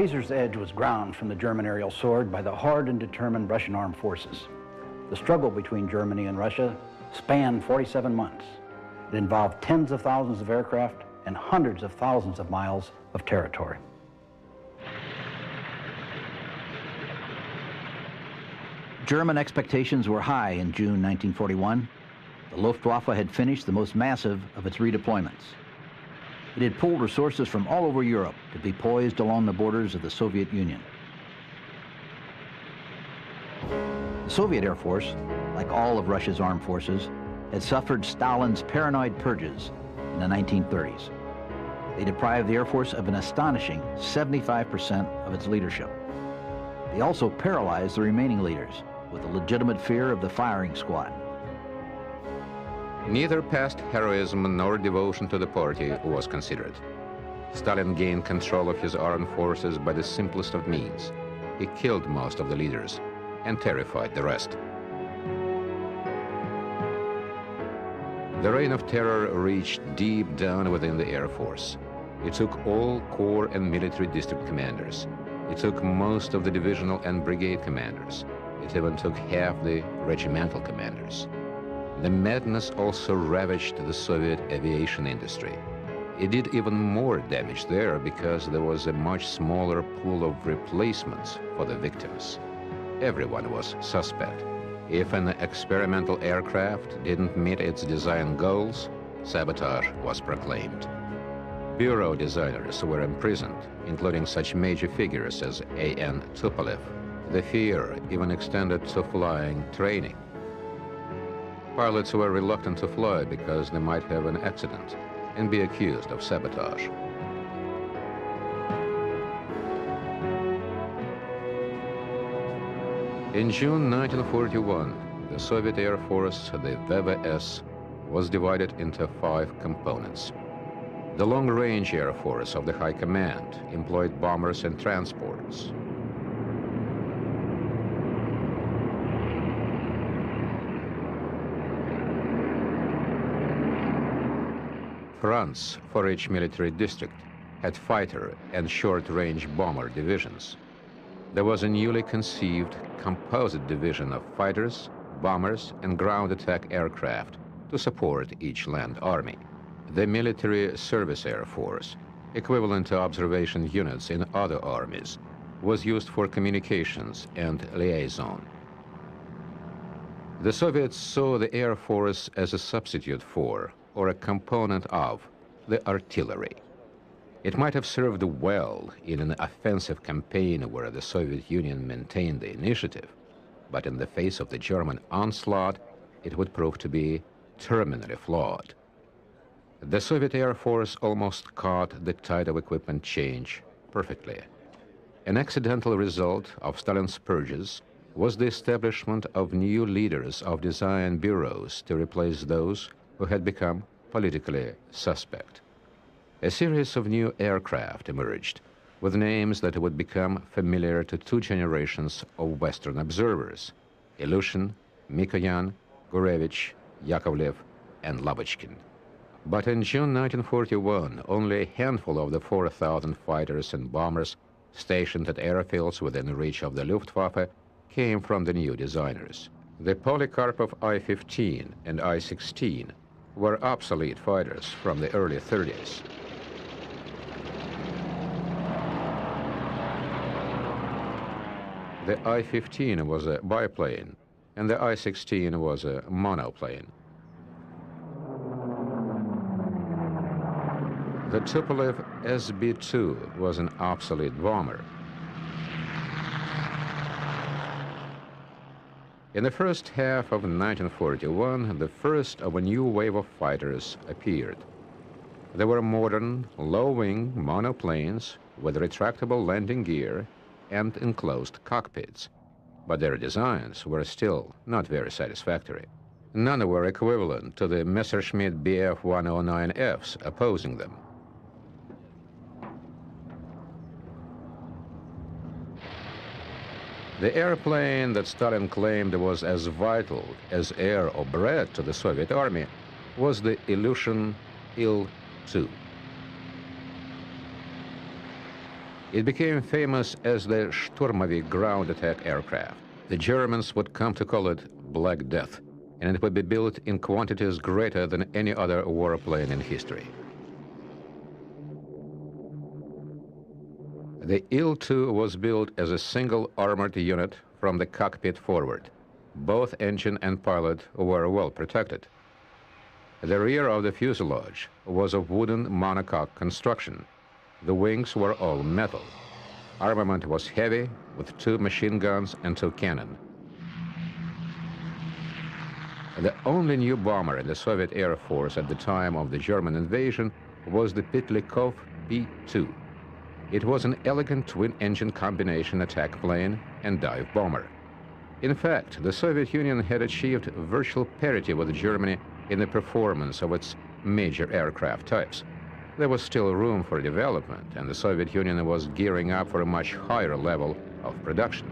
razor's edge was ground from the German aerial sword by the hard and determined Russian armed forces. The struggle between Germany and Russia spanned 47 months. It involved tens of thousands of aircraft and hundreds of thousands of miles of territory. German expectations were high in June 1941. The Luftwaffe had finished the most massive of its redeployments. It had pulled resources from all over Europe to be poised along the borders of the Soviet Union. The Soviet Air Force, like all of Russia's armed forces, had suffered Stalin's paranoid purges in the 1930s. They deprived the Air Force of an astonishing 75% of its leadership. They also paralyzed the remaining leaders with the legitimate fear of the firing squad. Neither past heroism nor devotion to the party was considered. Stalin gained control of his armed forces by the simplest of means. He killed most of the leaders and terrified the rest. The reign of terror reached deep down within the Air Force. It took all corps and military district commanders. It took most of the divisional and brigade commanders. It even took half the regimental commanders. The madness also ravaged the Soviet aviation industry. It did even more damage there because there was a much smaller pool of replacements for the victims. Everyone was suspect. If an experimental aircraft didn't meet its design goals, sabotage was proclaimed. Bureau designers were imprisoned, including such major figures as A.N. Tupolev. The fear even extended to flying training. Pilots were reluctant to fly because they might have an accident and be accused of sabotage. In June 1941, the Soviet Air Force, the VVS, was divided into 5 components. The long-range Air Force of the High Command employed bombers and transports. France, for each military district, had fighter and short-range bomber divisions. There was a newly conceived composite division of fighters, bombers, and ground attack aircraft to support each land army. The Military Service Air Force, equivalent to observation units in other armies, was used for communications and liaison. The Soviets saw the Air Force as a substitute for, or a component of, the artillery. It might have served well in an offensive campaign where the Soviet Union maintained the initiative, but in the face of the German onslaught, it would prove to be terminally flawed. The Soviet Air Force almost caught the tide of equipment change perfectly. An accidental result of Stalin's purges was the establishment of new leaders of design bureaus to replace those who had become politically suspect. A series of new aircraft emerged with names that would become familiar to 2 generations of Western observers: Ilyushin, Mikoyan, Gurevich, Yakovlev, and Lavochkin. But in June 1941, only a handful of the 4,000 fighters and bombers stationed at airfields within reach of the Luftwaffe came from the new designers. The Polikarpov I-15 and I-16 were obsolete fighters from the early 30s. The I-15 was a biplane, and the I-16 was a monoplane. The Tupolev SB-2 was an obsolete bomber. In the first half of 1941, the first of a new wave of fighters appeared. They were modern, low-wing monoplanes with retractable landing gear and enclosed cockpits, but their designs were still not very satisfactory. None were equivalent to the Messerschmitt Bf-109Fs opposing them. The airplane that Stalin claimed was as vital as air or bread to the Soviet army was the Ilyushin Il-2. It became famous as the Sturmovik ground attack aircraft. The Germans would come to call it Black Death, and it would be built in quantities greater than any other warplane in history. The Il-2 was built as a single armored unit from the cockpit forward. Both engine and pilot were well protected. The rear of the fuselage was of wooden monocoque construction. The wings were all metal. Armament was heavy, with 2 machine guns and 2 cannon. The only new bomber in the Soviet Air Force at the time of the German invasion was the Polikarpov P-2. It was an elegant twin-engine combination attack plane and dive bomber. In fact, the Soviet Union had achieved virtual parity with Germany in the performance of its major aircraft types. There was still room for development, and the Soviet Union was gearing up for a much higher level of production.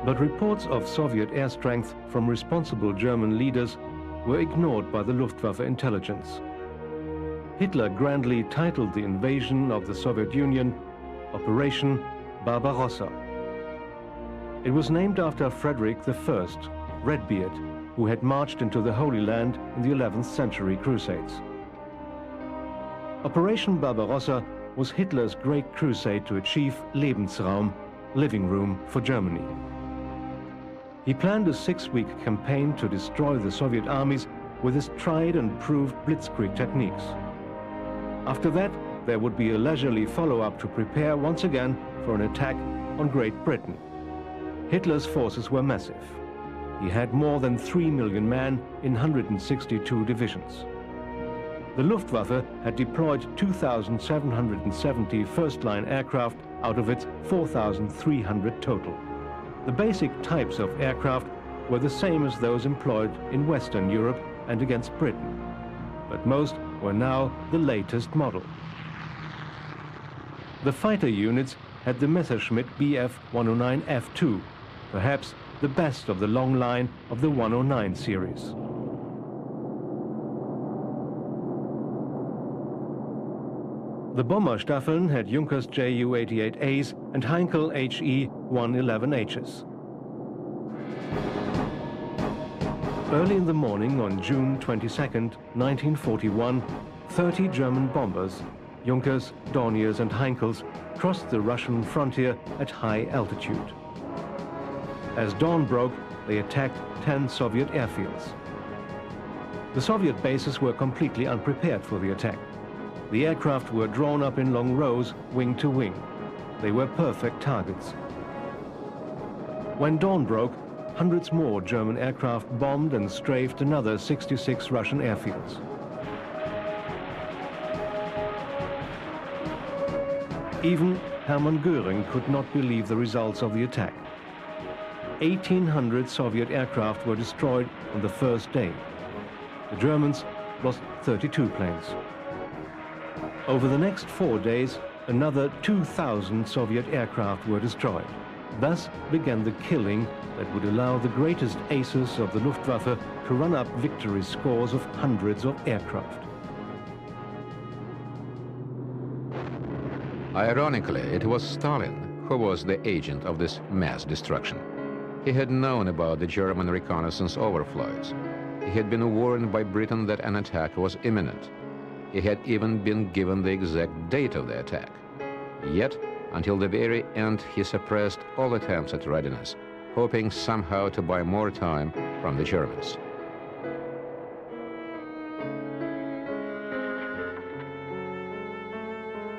But reports of Soviet air strength from responsible German leaders were ignored by the Luftwaffe intelligence. Hitler grandly titled the invasion of the Soviet Union Operation Barbarossa. It was named after Frederick I, Redbeard, who had marched into the Holy Land in the 11th century Crusades. Operation Barbarossa was Hitler's great crusade to achieve Lebensraum, living room for Germany. He planned a 6-week campaign to destroy the Soviet armies with his tried and proved blitzkrieg techniques. After that, there would be a leisurely follow-up to prepare once again for an attack on Great Britain. Hitler's forces were massive. He had more than 3 million men in 162 divisions. The Luftwaffe had deployed 2,770 first-line aircraft out of its 4,300 total. The basic types of aircraft were the same as those employed in Western Europe and against Britain, but most were now the latest model. The fighter units had the Messerschmitt Bf 109F2, perhaps the best of the long line of the 109 series. The Bomberstaffeln had Junkers Ju-88As and Heinkel HE-111Hs. Early in the morning on June 22, 1941, 30 German bombers, Junkers, Dorniers and Heinkels, crossed the Russian frontier at high altitude. As dawn broke, they attacked 10 Soviet airfields. The Soviet bases were completely unprepared for the attack. The aircraft were drawn up in long rows, wing to wing. They were perfect targets. When dawn broke, hundreds more German aircraft bombed and strafed another 66 Russian airfields. Even Hermann Göring could not believe the results of the attack. 1,800 Soviet aircraft were destroyed on the first day. The Germans lost 32 planes. Over the next 4 days, another 2,000 Soviet aircraft were destroyed. Thus began the killing that would allow the greatest aces of the Luftwaffe to run up victory scores of hundreds of aircraft. Ironically, it was Stalin who was the agent of this mass destruction. He had known about the German reconnaissance overflights. He had been warned by Britain that an attack was imminent. He had even been given the exact date of the attack. Yet, until the very end, he suppressed all attempts at readiness, hoping somehow to buy more time from the Germans.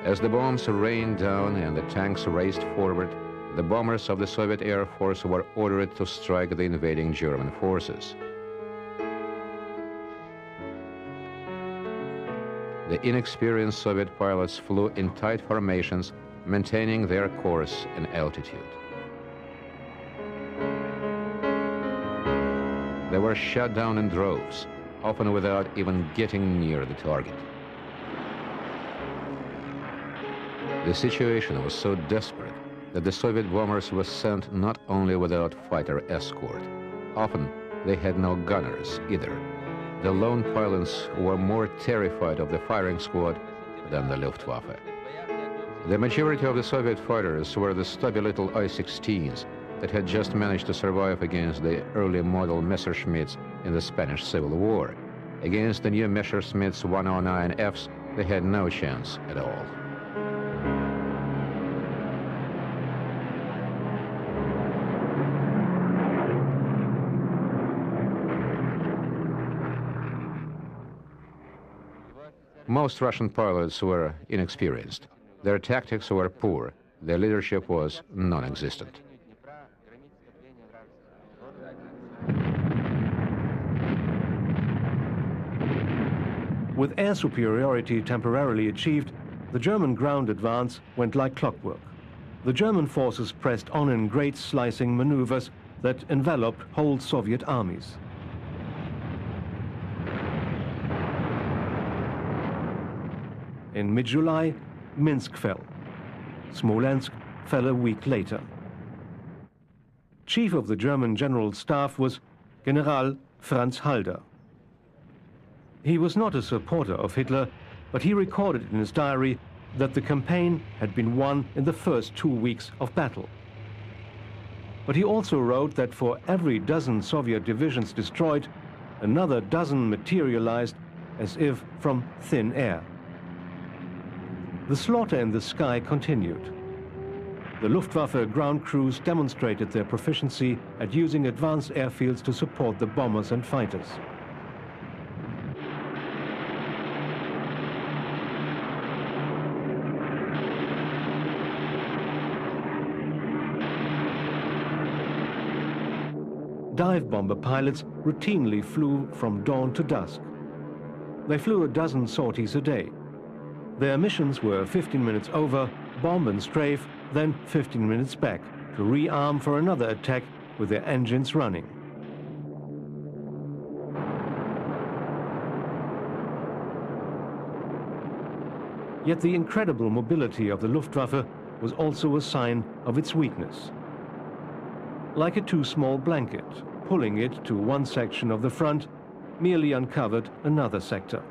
As the bombs rained down and the tanks raced forward, the bombers of the Soviet Air Force were ordered to strike the invading German forces. The inexperienced Soviet pilots flew in tight formations, maintaining their course and altitude. They were shot down in droves, often without even getting near the target. The situation was so desperate that the Soviet bombers were sent not only without fighter escort. Often, they had no gunners either. The lone pilots were more terrified of the firing squad than the Luftwaffe. The majority of the Soviet fighters were the stubby little I-16s that had just managed to survive against the early model Messerschmitts in the Spanish Civil War. Against the new Messerschmitts 109Fs, they had no chance at all. Most Russian pilots were inexperienced. Their tactics were poor. Their leadership was non-existent. With air superiority temporarily achieved, the German ground advance went like clockwork. The German forces pressed on in great slicing maneuvers that enveloped whole Soviet armies. In mid-July, Minsk fell. Smolensk fell a week later. Chief of the German General Staff was General Franz Halder. He was not a supporter of Hitler, but he recorded in his diary that the campaign had been won in the first 2 weeks of battle. But he also wrote that for every dozen Soviet divisions destroyed, another dozen materialized as if from thin air. The slaughter in the sky continued. The Luftwaffe ground crews demonstrated their proficiency at using advanced airfields to support the bombers and fighters. Dive bomber pilots routinely flew from dawn to dusk. They flew a dozen sorties a day. Their missions were 15 minutes over, bomb and strafe, then 15 minutes back to rearm for another attack with their engines running. Yet the incredible mobility of the Luftwaffe was also a sign of its weakness. Like a too small blanket, pulling it to one section of the front merely uncovered another sector.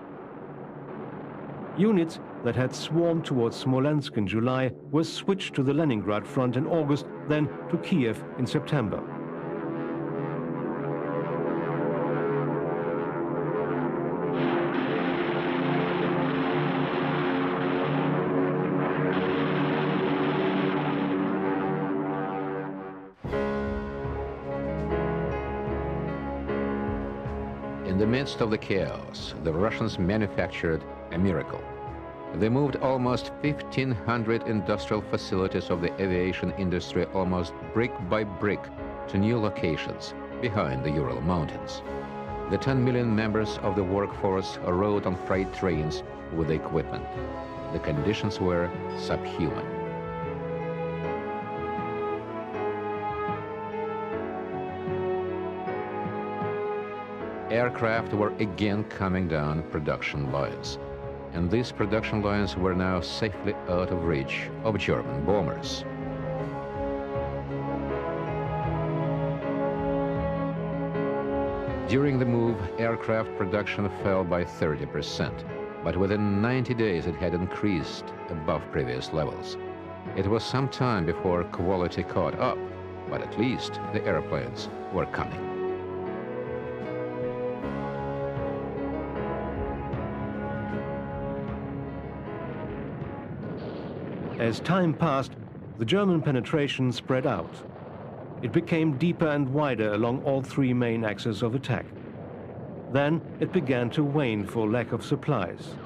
Units that had swarmed towards Smolensk in July were switched to the Leningrad front in August, then to Kiev in September. In the midst of the chaos, the Russians manufactured a miracle. They moved almost 1,500 industrial facilities of the aviation industry almost brick by brick to new locations behind the Ural Mountains. The 10 million members of the workforce rode on freight trains with the equipment. The conditions were subhuman. Aircraft were again coming down production lines, and these production lines were now safely out of reach of German bombers. During the move, aircraft production fell by 30%, but within 90 days it had increased above previous levels. It was some time before quality caught up, but at least the airplanes were coming. As time passed, the German penetration spread out. It became deeper and wider along all three main axes of attack. Then it began to wane for lack of supplies.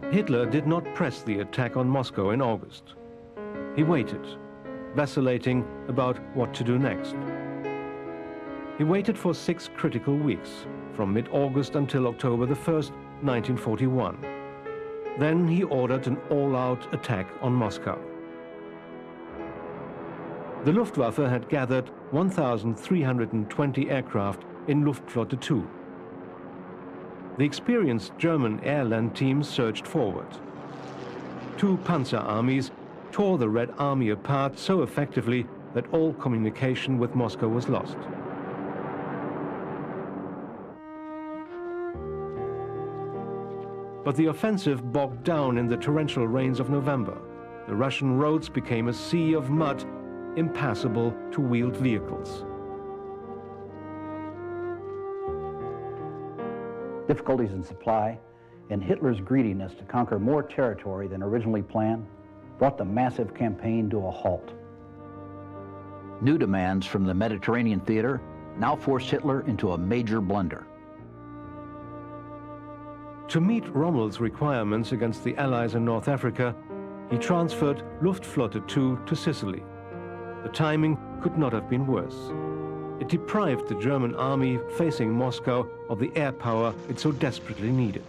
Hitler did not press the attack on Moscow in August. He waited, vacillating about what to do next. He waited for 6 critical weeks, from mid-August until October the 1st, 1941. Then he ordered an all-out attack on Moscow. The Luftwaffe had gathered 1,320 aircraft in Luftflotte 2. the experienced German air-land teams surged forward. Two panzer armies tore the Red Army apart so effectively that all communication with Moscow was lost. But the offensive bogged down in the torrential rains of November. The Russian roads became a sea of mud, impassable to wheeled vehicles. Difficulties in supply and Hitler's greediness to conquer more territory than originally planned brought the massive campaign to a halt. New demands from the Mediterranean theater now forced Hitler into a major blunder. To meet Rommel's requirements against the Allies in North Africa, he transferred Luftflotte II to Sicily. The timing could not have been worse. It deprived the German army facing Moscow of the air power it so desperately needed.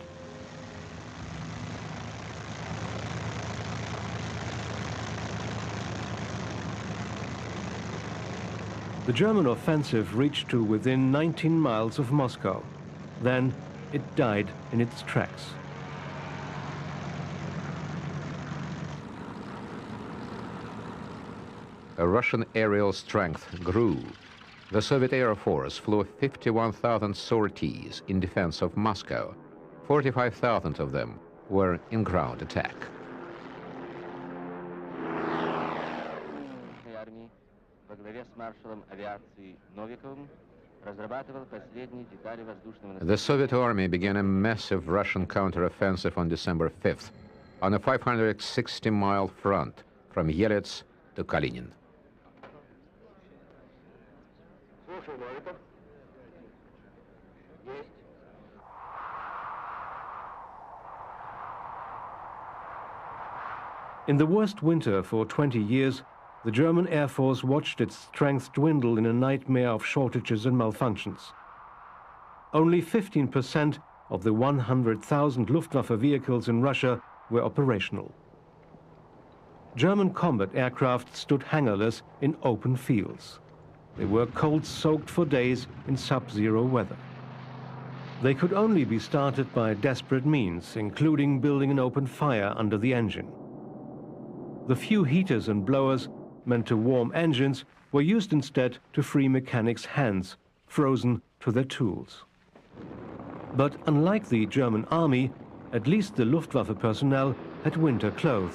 The German offensive reached to within 19 miles of Moscow. Then it died in its tracks. A Russian aerial strength grew. The Soviet Air Force flew 51,000 sorties in defense of Moscow. 45,000 of them were in ground attack. The Soviet Army began a massive Russian counteroffensive on December 5th on a 560-mile front from Yelets to Kalinin. In the worst winter for 20 years, the German Air Force watched its strength dwindle in a nightmare of shortages and malfunctions. Only 15% of the 100,000 Luftwaffe vehicles in Russia were operational. German combat aircraft stood hangarless in open fields. They were cold-soaked for days in sub-zero weather. They could only be started by desperate means, including building an open fire under the engine. The few heaters and blowers meant to warm engines were used instead to free mechanics' hands, frozen to their tools. But unlike the German army, at least the Luftwaffe personnel had winter clothes.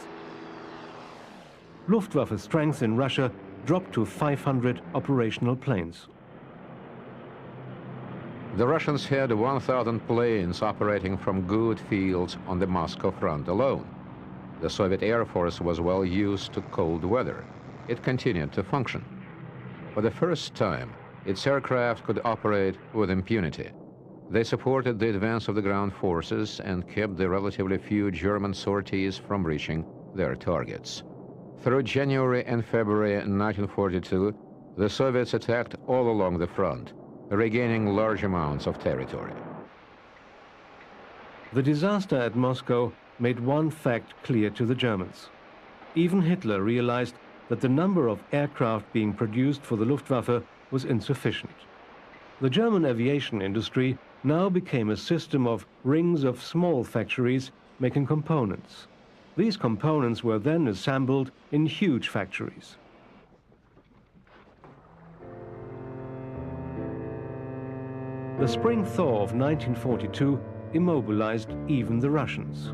Luftwaffe strength in Russia dropped to 500 operational planes. The Russians had 1,000 planes operating from good fields on the Moscow front alone. The Soviet Air Force was well used to cold weather. It continued to function. For the first time, its aircraft could operate with impunity. They supported the advance of the ground forces and kept the relatively few German sorties from reaching their targets. Through January and February 1942, the Soviets attacked all along the front, regaining large amounts of territory. The disaster at Moscow made one fact clear to the Germans. Even Hitler realized that the number of aircraft being produced for the Luftwaffe was insufficient. The German aviation industry now became a system of rings of small factories making components. These components were then assembled in huge factories. The spring thaw of 1942 immobilized even the Russians.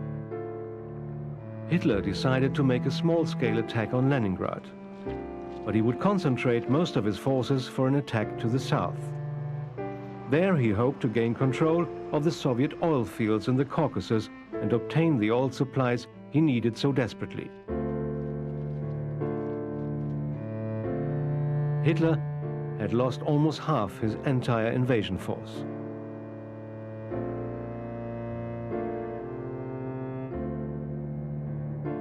Hitler decided to make a small-scale attack on Leningrad, but he would concentrate most of his forces for an attack to the south. There he hoped to gain control of the Soviet oil fields in the Caucasus and obtain the oil supplies he needed so desperately. Hitler had lost almost half his entire invasion force.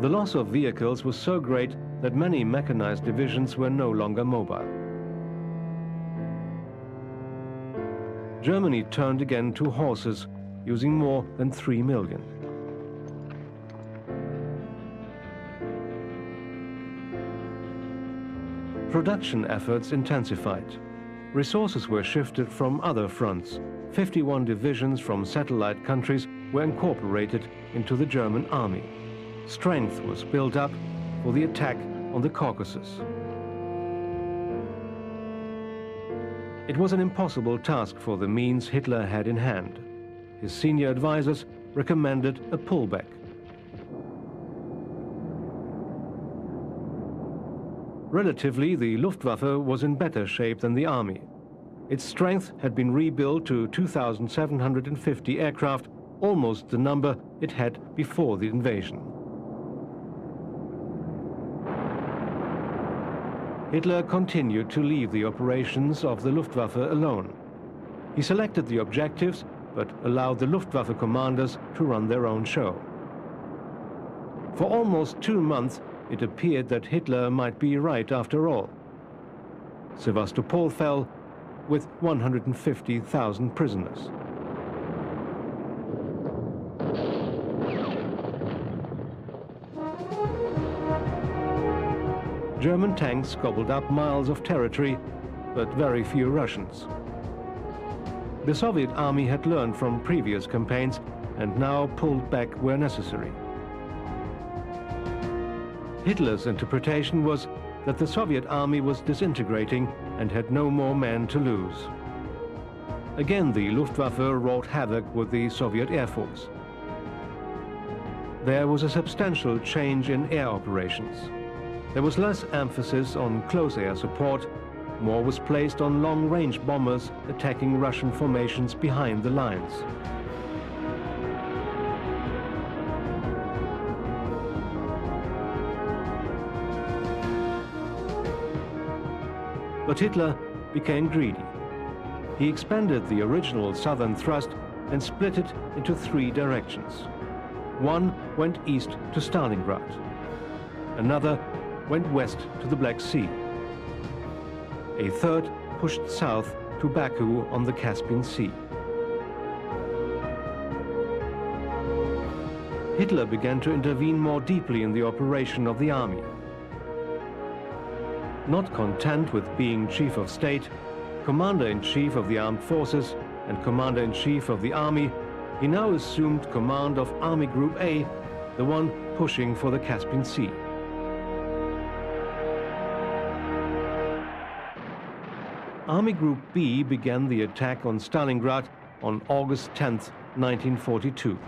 The loss of vehicles was so great that many mechanized divisions were no longer mobile. Germany turned again to horses, using more than 3 million. Production efforts intensified. Resources were shifted from other fronts, 51 divisions from satellite countries were incorporated into the German army. Strength was built up for the attack on the Caucasus. It was an impossible task for the means Hitler had in hand. His senior advisors recommended a pullback. Relatively, the Luftwaffe was in better shape than the army. Its strength had been rebuilt to 2,750 aircraft, almost the number it had before the invasion. Hitler continued to leave the operations of the Luftwaffe alone. He selected the objectives, but allowed the Luftwaffe commanders to run their own show. For almost 2 months, it appeared that Hitler might be right after all. Sevastopol fell with 150,000 prisoners. German tanks gobbled up miles of territory, but very few Russians. The Soviet army had learned from previous campaigns and now pulled back where necessary. Hitler's interpretation was that the Soviet army was disintegrating and had no more men to lose. Again, the Luftwaffe wrought havoc with the Soviet Air Force. There was a substantial change in air operations. There was less emphasis on close air support. More was placed on long-range bombers attacking Russian formations behind the lines. But Hitler became greedy. He expanded the original southern thrust and split it into 3 directions. One went east to Stalingrad. Another went west to the Black Sea. A third pushed south to Baku on the Caspian Sea. Hitler began to intervene more deeply in the operation of the army. Not content with being Chief of State, Commander-in-Chief of the Armed Forces and Commander-in-Chief of the Army, he now assumed command of Army Group A, the one pushing for the Caspian Sea. Army Group B began the attack on Stalingrad on August 10, 1942.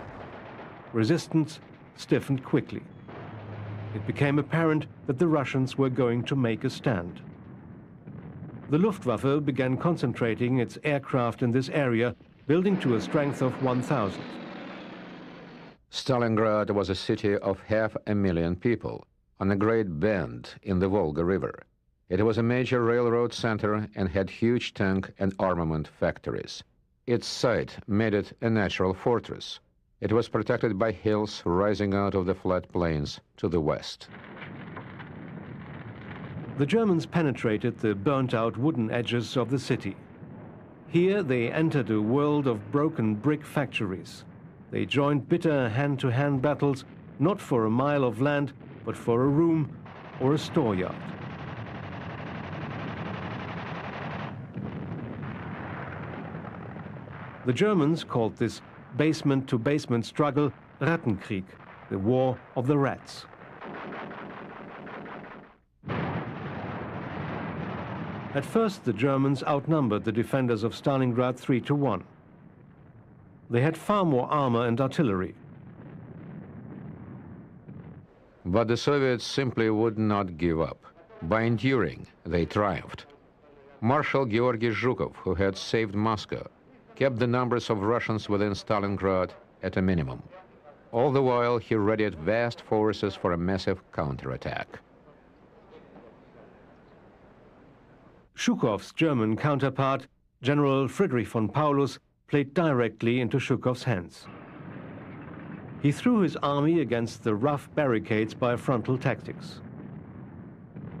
Resistance stiffened quickly. It became apparent that the Russians were going to make a stand. The Luftwaffe began concentrating its aircraft in this area, building to a strength of 1,000. Stalingrad was a city of 500,000 people on a great bend in the Volga River. It was a major railroad center and had huge tank and armament factories. Its site made it a natural fortress. It was protected by hills rising out of the flat plains to the west. The Germans penetrated the burnt-out wooden edges of the city. Here they entered a world of broken brick factories. They joined bitter hand-to-hand battles, not for a mile of land, but for a room or a storeyard. The Germans called this basement-to-basement struggle Rattenkrieg, the war of the rats. At first, the Germans outnumbered the defenders of Stalingrad 3-1. They had far more armor and artillery. But the Soviets simply would not give up. By enduring, they triumphed. Marshal Georgy Zhukov, who had saved Moscow, kept the numbers of Russians within Stalingrad at a minimum. All the while, he readied vast forces for a massive counterattack. Zhukov's German counterpart, General Friedrich von Paulus, played directly into Zhukov's hands. He threw his army against the rough barricades by frontal tactics.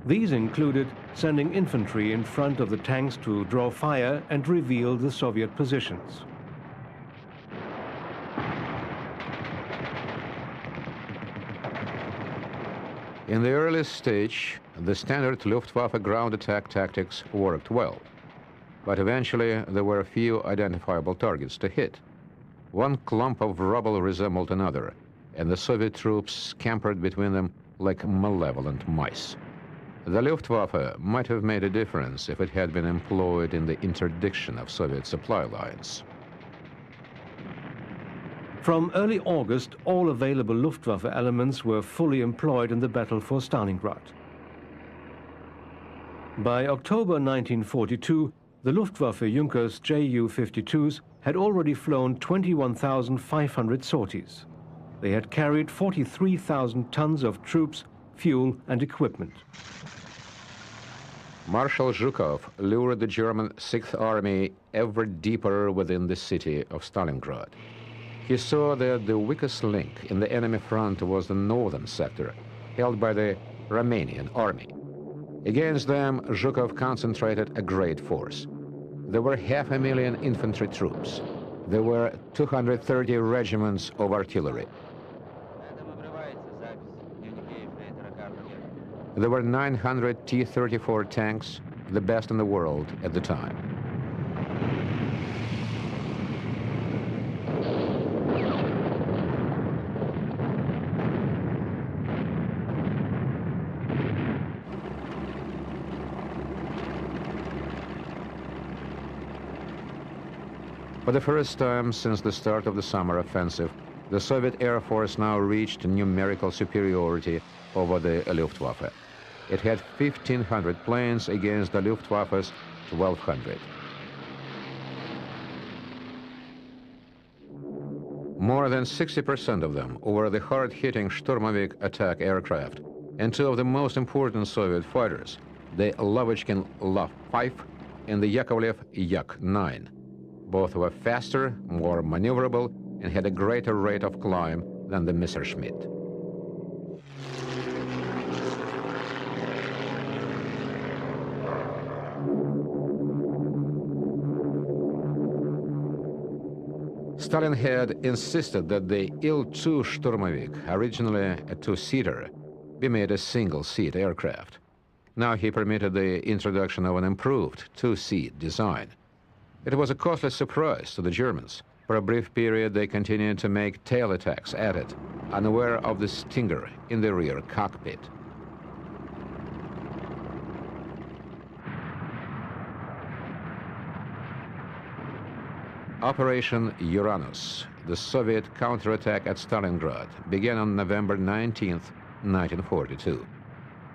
These included sending infantry in front of the tanks to draw fire and reveal the Soviet positions. In the early stage, the standard Luftwaffe ground attack tactics worked well. but eventually there were few identifiable targets to hit. One clump of rubble resembled another, and the Soviet troops scampered between them like malevolent mice. The Luftwaffe might have made a difference if it had been employed in the interdiction of Soviet supply lines. From early August, all available Luftwaffe elements were fully employed in the battle for Stalingrad. By October 1942, the Luftwaffe Junkers Ju-52s had already flown 21,500 sorties. They had carried 43,000 tons of troops, fuel and equipment. Marshal Zhukov lured the German Sixth Army ever deeper within the city of Stalingrad. He saw that the weakest link in the enemy front was the northern sector, held by the Romanian army. Against them, Zhukov concentrated a great force. There were 500,000 infantry troops. There were 230 regiments of artillery. There were 900 T-34 tanks, the best in the world at the time. For the first time since the start of the summer offensive, the Soviet Air Force now reached numerical superiority over the Luftwaffe. It had 1,500 planes against the Luftwaffe's 1,200. More than 60% of them were the hard-hitting Sturmovik attack aircraft, and two of the most important Soviet fighters, the Lavochkin Lav-5 and the Yakovlev Yak-9. Both were faster, more maneuverable, and had a greater rate of climb than the Messerschmitt. Stalin had insisted that the Il-2 Sturmovik, originally a two-seater, be made a single-seat aircraft. Now he permitted the introduction of an improved two-seat design. It was a costly surprise to the Germans. For a brief period, they continued to make tail attacks at it, unaware of the Stinger in the rear cockpit. Operation Uranus, the Soviet counterattack at Stalingrad, began on November 19, 1942.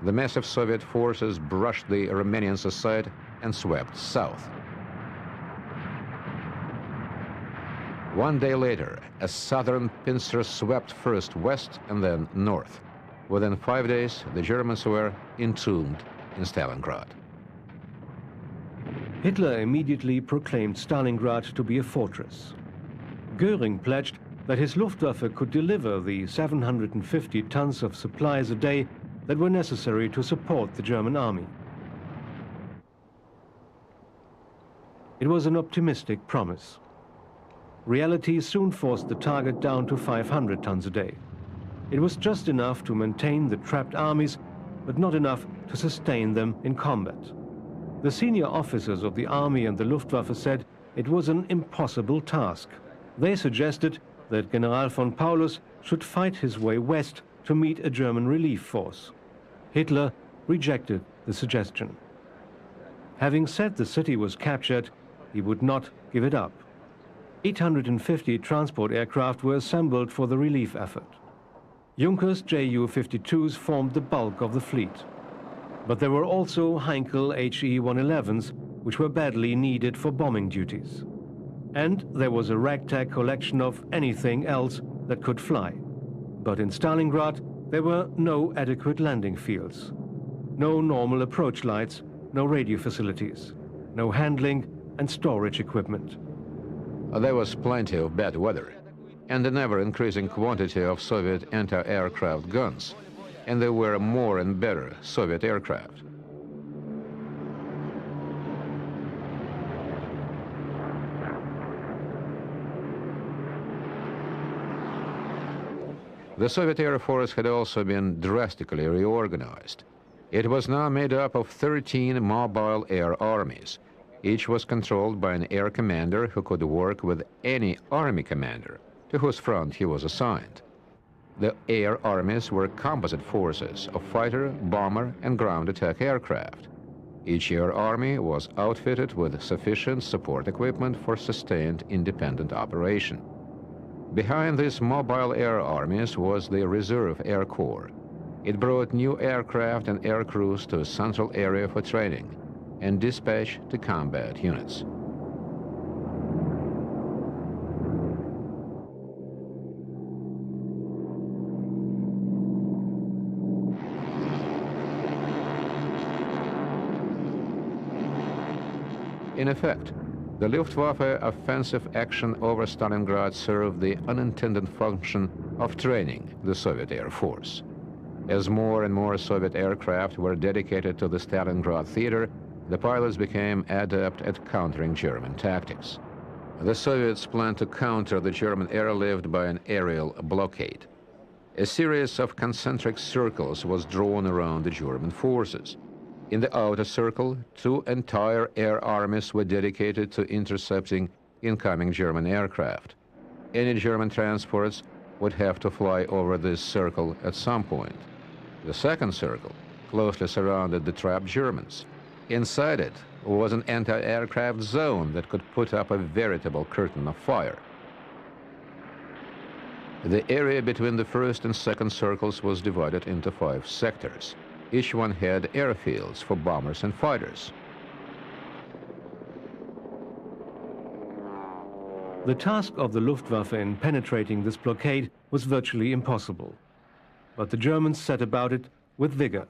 The massive Soviet forces brushed the Romanians aside and swept south. One day later, a southern pincer swept first west and then north. Within 5 days, the Germans were entombed in Stalingrad. Hitler immediately proclaimed Stalingrad to be a fortress. Göring pledged that his Luftwaffe could deliver the 750 tons of supplies a day that were necessary to support the German army. It was an optimistic promise. Reality soon forced the target down to 500 tons a day. It was just enough to maintain the trapped armies, but not enough to sustain them in combat. The senior officers of the army and the Luftwaffe said it was an impossible task. They suggested that General von Paulus should fight his way west to meet a German relief force. Hitler rejected the suggestion. Having said the city was captured, he would not give it up. 850 transport aircraft were assembled for the relief effort. Junkers Ju-52s formed the bulk of the fleet. But there were also Heinkel HE-111s, which were badly needed for bombing duties. And there was a ragtag collection of anything else that could fly. But in Stalingrad, there were no adequate landing fields, no normal approach lights, no radio facilities, no handling and storage equipment. There was plenty of bad weather and an ever-increasing quantity of Soviet anti-aircraft guns, and there were more and better Soviet aircraft. The Soviet Air Force had also been drastically reorganized. It was now made up of 13 mobile air armies. Each was controlled by an air commander who could work with any army commander to whose front he was assigned. The air armies were composite forces of fighter, bomber, and ground attack aircraft. Each air army was outfitted with sufficient support equipment for sustained independent operation. Behind these mobile air armies was the Reserve Air Corps. It brought new aircraft and air crews to a central area for training and dispatch to combat units. In effect, the Luftwaffe offensive action over Stalingrad served the unintended function of training the Soviet Air Force. As more and more Soviet aircraft were dedicated to the Stalingrad theater, the pilots became adept at countering German tactics. The Soviets planned to counter the German airlift by an aerial blockade. A series of concentric circles was drawn around the German forces. In the outer circle, two entire air armies were dedicated to intercepting incoming German aircraft. Any German transports would have to fly over this circle at some point. The second circle closely surrounded the trapped Germans. Inside it was an anti-aircraft zone that could put up a veritable curtain of fire. The area between the first and second circles was divided into 5 sectors. Each one had airfields for bombers and fighters. The task of the Luftwaffe in penetrating this blockade was virtually impossible. But the Germans set about it with vigor.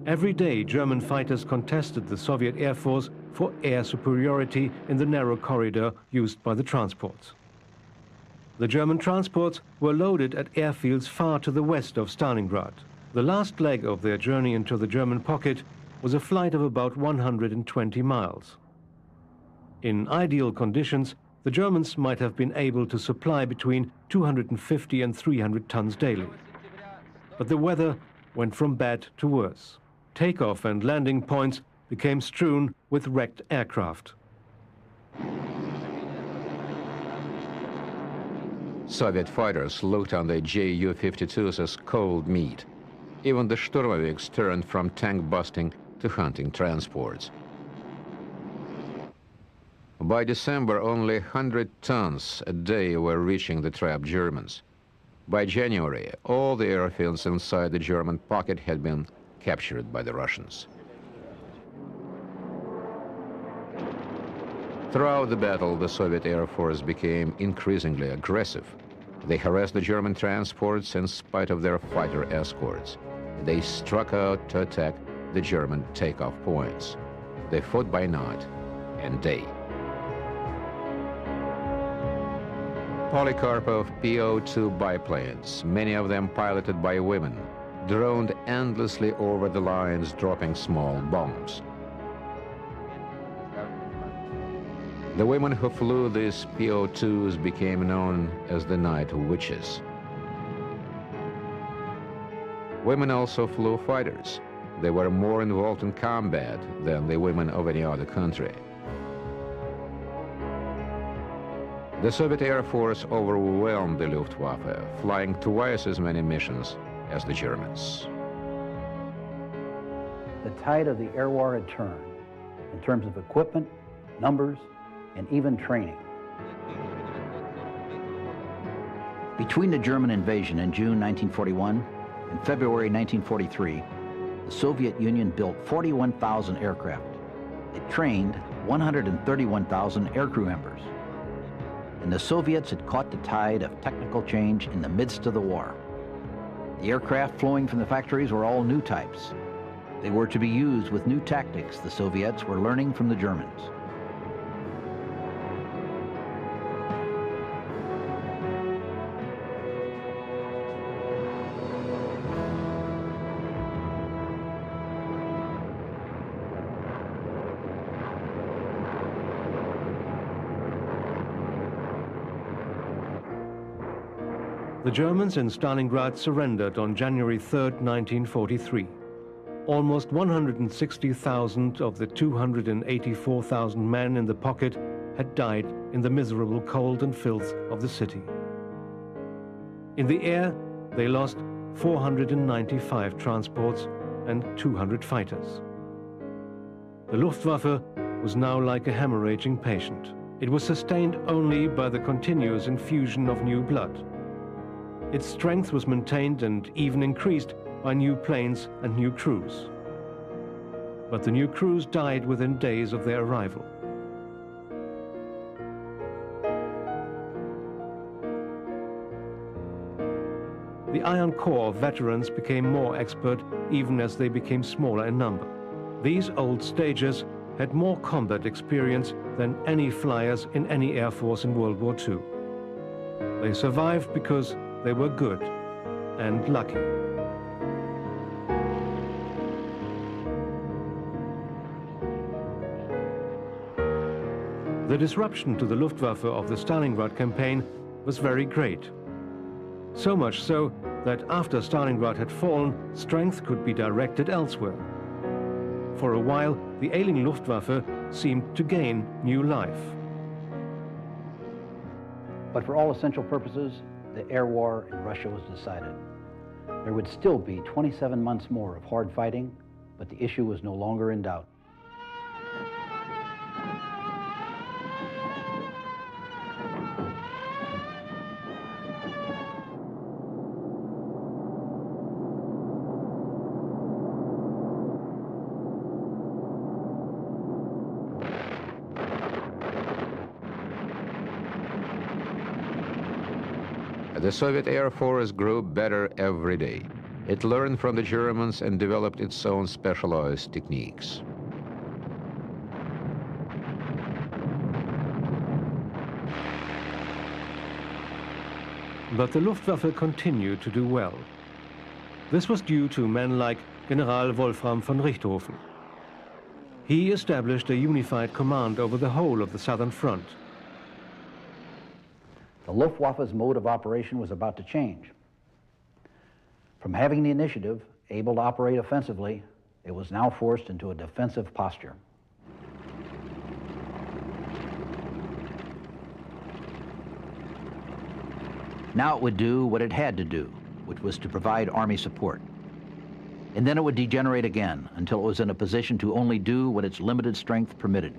Every day, German fighters contested the Soviet Air Force for air superiority in the narrow corridor used by the transports. The German transports were loaded at airfields far to the west of Stalingrad. The last leg of their journey into the German pocket was a flight of about 120 miles. In ideal conditions, the Germans might have been able to supply between 250 and 300 tons daily. But the weather went from bad to worse. Takeoff and landing points became strewn with wrecked aircraft. Soviet fighters looked on the Ju-52s as cold meat. Even the Sturmovix turned from tank busting to hunting transports. By December, only 100 tons a day were reaching the trapped Germans. By January, all the airfields inside the German pocket had been captured by the Russians. Throughout the battle, the Soviet Air Force became increasingly aggressive. They harassed the German transports in spite of their fighter escorts. They struck out to attack the German takeoff points. They fought by night and day. Polikarpov PO-2 biplanes, many of them piloted by women, droned endlessly over the lines, dropping small bombs. The women who flew these PO-2s became known as the Night Witches. Women also flew fighters. They were more involved in combat than the women of any other country. The Soviet Air Force overwhelmed the Luftwaffe, flying twice as many missions as the Germans. The tide of the air war had turned in terms of equipment, numbers, and even training. Between the German invasion in June 1941 and February 1943, the Soviet Union built 41,000 aircraft. It trained 131,000 aircrew members. And the Soviets had caught the tide of technical change in the midst of the war. The aircraft flowing from the factories were all new types. They were to be used with new tactics the Soviets were learning from the Germans. The Germans in Stalingrad surrendered on January 3, 1943. Almost 160,000 of the 284,000 men in the pocket had died in the miserable cold and filth of the city. In the air, they lost 495 transports and 200 fighters. The Luftwaffe was now like a hemorrhaging patient. It was sustained only by the continuous infusion of new blood. Its strength was maintained and even increased by new planes and new crews. But the new crews died within days of their arrival. The Iron Corps of veterans became more expert even as they became smaller in number. These old stagers had more combat experience than any flyers in any air force in World War II. They survived because they were good and lucky. The disruption to the Luftwaffe of the Stalingrad campaign was very great. So much so that after Stalingrad had fallen, strength could be directed elsewhere. For a while, the ailing Luftwaffe seemed to gain new life. But for all essential purposes, the air war in Russia was decided. There would still be 27 months more of hard fighting, but the issue was no longer in doubt. The Soviet Air Force grew better every day. It learned from the Germans and developed its own specialized techniques. But the Luftwaffe continued to do well. This was due to men like General Wolfram von Richthofen. He established a unified command over the whole of the southern front. The Luftwaffe's mode of operation was about to change. From having the initiative, able to operate offensively, it was now forced into a defensive posture. Now it would do what it had to do, which was to provide Army support. And then it would degenerate again until it was in a position to only do what its limited strength permitted.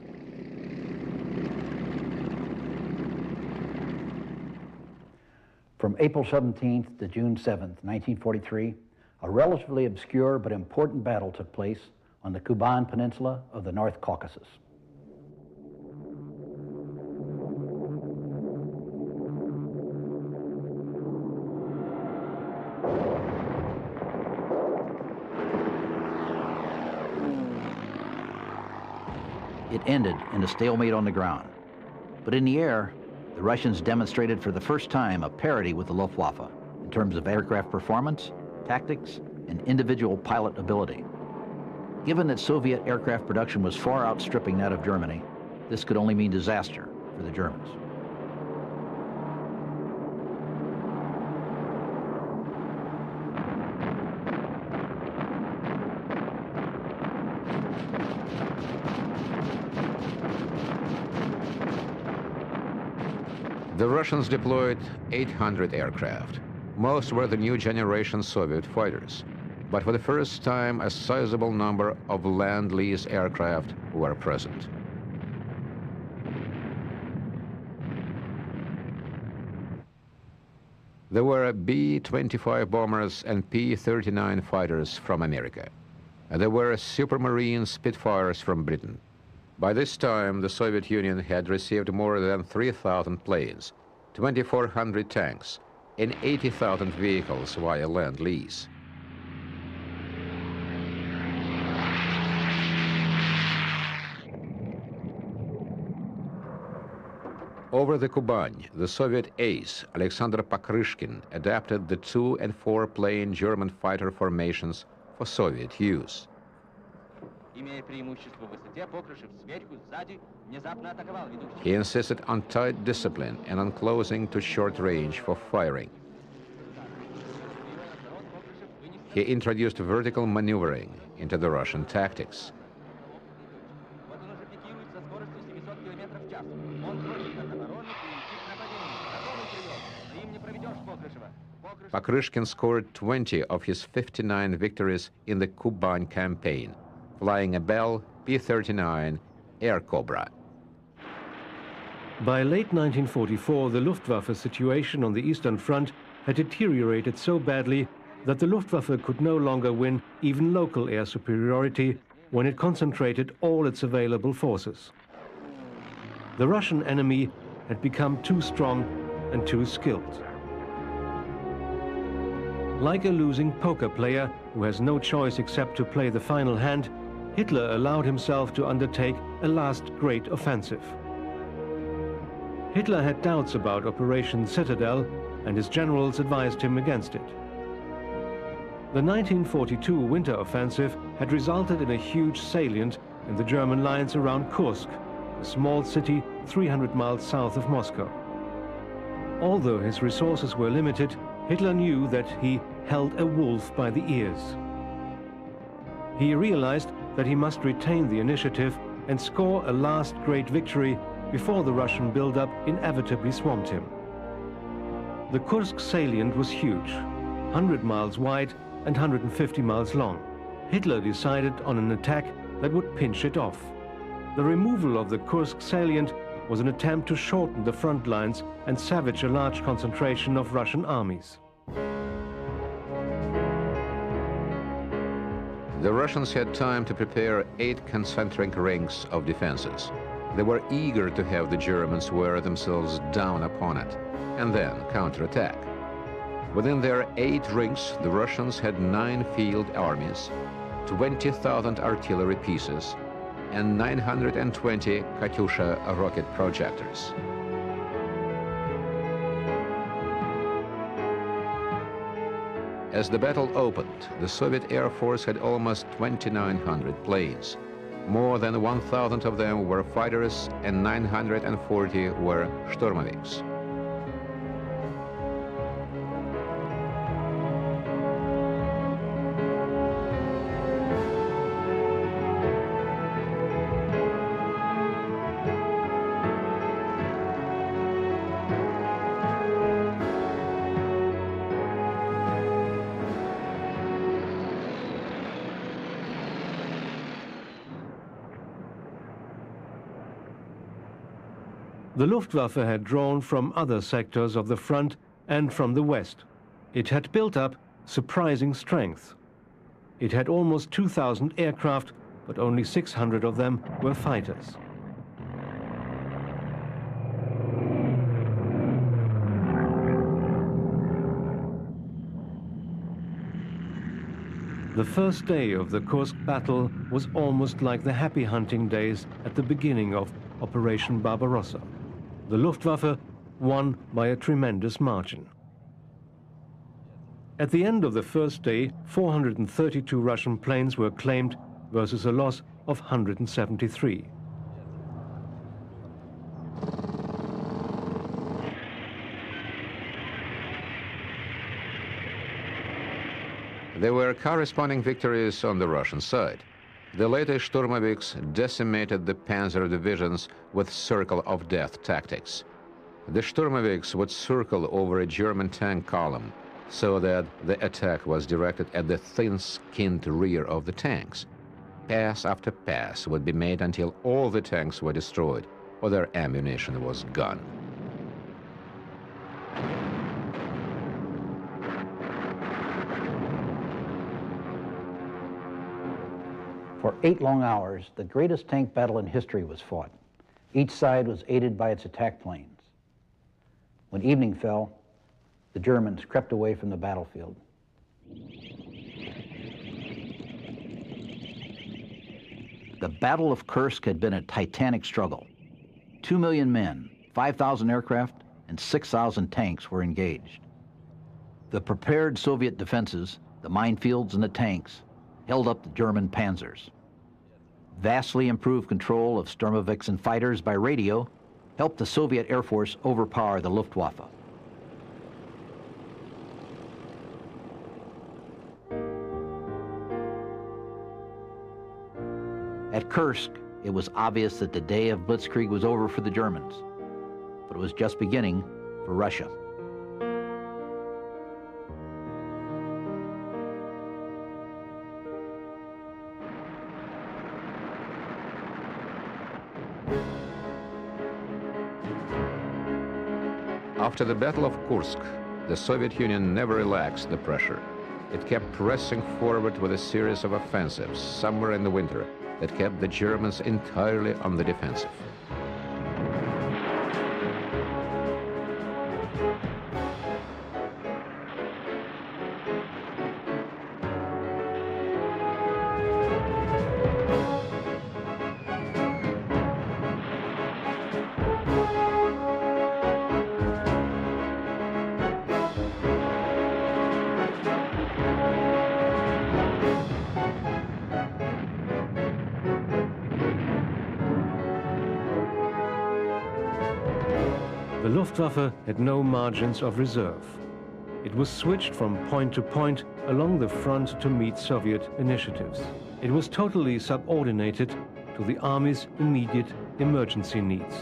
From April 17th to June 7th, 1943, a relatively obscure but important battle took place on the Kuban Peninsula of the North Caucasus. It ended in a stalemate on the ground, but in the air, the Russians demonstrated for the first time a parity with the Luftwaffe in terms of aircraft performance, tactics, and individual pilot ability. Given that Soviet aircraft production was far outstripping that of Germany, this could only mean disaster for the Germans. The Russians deployed 800 aircraft. Most were the new generation Soviet fighters. But for the first time, a sizable number of Land-Lease aircraft were present. There were B-25 bombers and P-39 fighters from America. And there were Supermarine Spitfires from Britain. By this time, the Soviet Union had received more than 3,000 planes, 2,400 tanks, and 80,000 vehicles via Land-Lease. Over the Kuban, the Soviet ace, Alexander Pakryshkin, adapted the 2- and 4-plane German fighter formations for Soviet use. He insisted on tight discipline and on closing to short range for firing. he introduced vertical maneuvering into the Russian tactics. Покрышкин scored 20 of his 59 victories in the Kuban campaign, flying a Bell P-39 Aircobra. By late 1944, the Luftwaffe situation on the Eastern Front had deteriorated so badly that the Luftwaffe could no longer win even local air superiority when it concentrated all its available forces. The Russian enemy had become too strong and too skilled. Like a losing poker player who has no choice except to play the final hand, Hitler allowed himself to undertake a last great offensive. Hitler had doubts about Operation Citadel, and his generals advised him against it. The 1942 winter offensive had resulted in a huge salient in the German lines around Kursk, a small city 300 miles south of Moscow. Although his resources were limited, Hitler knew that he held a wolf by the ears. He realized that he must retain the initiative and score a last great victory before the Russian buildup inevitably swamped him. The Kursk salient was huge, 100 miles wide and 150 miles long. Hitler decided on an attack that would pinch it off. The removal of the Kursk salient was an attempt to shorten the front lines and savage a large concentration of Russian armies. The Russians had time to prepare 8 concentric rings of defenses. They were eager to have the Germans wear themselves down upon it and then counterattack. Within their 8 rings, the Russians had 9 field armies, 20,000 artillery pieces, and 920 Katyusha rocket projectors. As the battle opened, the Soviet Air Force had almost 2,900 planes. More than 1,000 of them were fighters and 940 were Sturmoviks. The Luftwaffe had drawn from other sectors of the front and from the west. It had built up surprising strength. It had almost 2,000 aircraft, but only 600 of them were fighters. The first day of the Kursk battle was almost like the happy hunting days at the beginning of Operation Barbarossa. The Luftwaffe won by a tremendous margin. At the end of the first day, 432 Russian planes were claimed versus a loss of 173. There were corresponding victories on the Russian side. The later Sturmoviks decimated the panzer divisions with circle of death tactics. The Sturmoviks would circle over a German tank column so that the attack was directed at the thin-skinned rear of the tanks. Pass after pass would be made until all the tanks were destroyed or their ammunition was gone. For 8 long hours, the greatest tank battle in history was fought. Each side was aided by its attack planes. When evening fell, the Germans crept away from the battlefield. The Battle of Kursk had been a titanic struggle. 2 million men, 5,000 aircraft, and 6,000 tanks were engaged. The prepared Soviet defenses, the minefields and the tanks, held up the German panzers. Vastly improved control of Sturmoviks and fighters by radio helped the Soviet Air Force overpower the Luftwaffe. At Kursk, it was obvious that the day of blitzkrieg was over for the Germans, but it was just beginning for Russia. After the Battle of Kursk, the Soviet Union never relaxed the pressure. It kept pressing forward with a series of offensives somewhere in the winter that kept the Germans entirely on the defensive. The Luftwaffe had no margins of reserve. It was switched from point to point along the front to meet Soviet initiatives. It was totally subordinated to the army's immediate emergency needs.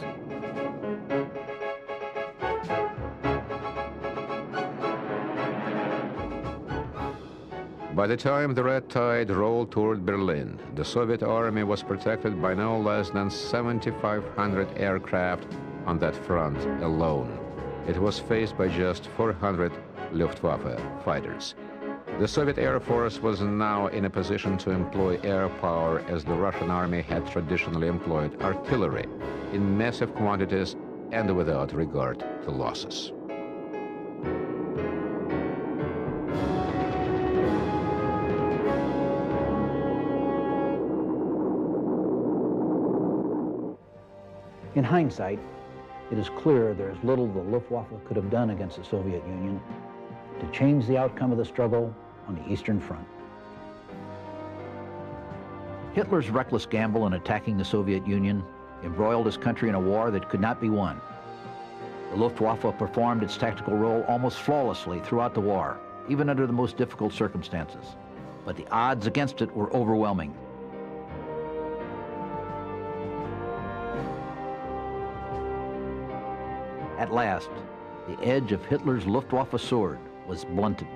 By the time the red tide rolled toward Berlin, the Soviet army was protected by no less than 7,500 aircraft on that front alone. It was faced by just 400 Luftwaffe fighters. The Soviet Air Force was now in a position to employ air power as the Russian army had traditionally employed artillery, in massive quantities and without regard to losses. In hindsight, it is clear there is little the Luftwaffe could have done against the Soviet Union to change the outcome of the struggle on the Eastern Front. Hitler's reckless gamble in attacking the Soviet Union embroiled his country in a war that could not be won. The Luftwaffe performed its tactical role almost flawlessly throughout the war, even under the most difficult circumstances. But the odds against it were overwhelming. At last, the edge of Hitler's Luftwaffe sword was blunted.